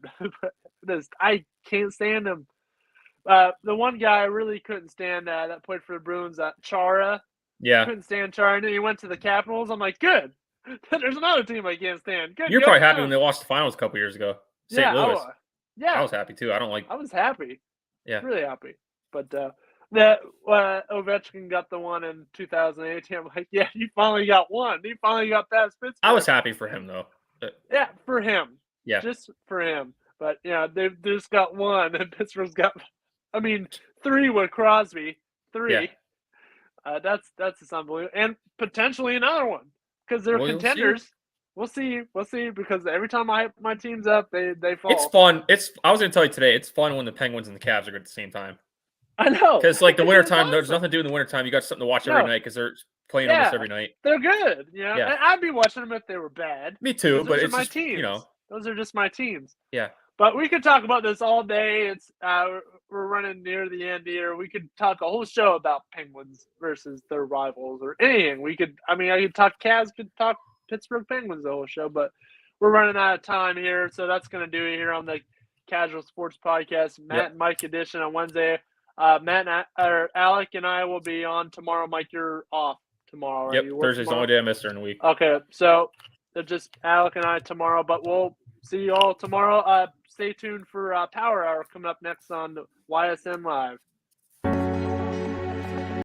I can't stand him. The one guy I really couldn't stand that played for the Bruins, Chara. Yeah. Couldn't stand Chara, and then he went to the Capitals. I'm like, good. There's another team I can't stand. Good. You're probably happy when they lost the finals a couple years ago. St. Louis. I was happy too. I was happy. Yeah. Really happy. But that Ovechkin got the one in 2018. I'm like, yeah, you finally got one. You finally got past Pittsburgh. I was happy for him though. Yeah, for him. Yeah. Just for him. But they've just got one, and Pittsburgh's got 3 with Crosby. 3. Yeah. That's just unbelievable. And potentially another one. Because they're contenders. We'll see because every time I hype my teams up, they fall. It's fun. I was gonna tell you today, it's fun when the Penguins and the Cavs are good at the same time. I know. Because like the wintertime, there's nothing to do in the wintertime. You got something to watch every night because they're playing almost every night. They're good. Yeah. And I'd be watching them if they were bad. Me too, but it's my just, teams. Those are just my teams. Yeah. But we could talk about this all day. It's we're running near the end here. We could talk a whole show about Penguins versus their rivals or anything. I could talk Cavs, could talk Pittsburgh Penguins the whole show, but we're running out of time here, so that's going to do it here on the Casual Sports Podcast, Matt and Mike edition on Wednesday. Alec and I will be on tomorrow. Mike, you're off tomorrow. Yep, Thursday's the only day I miss during the week. Okay, so just Alec and I tomorrow, but we'll see you all tomorrow. Stay tuned for Power Hour coming up next on YSN Live.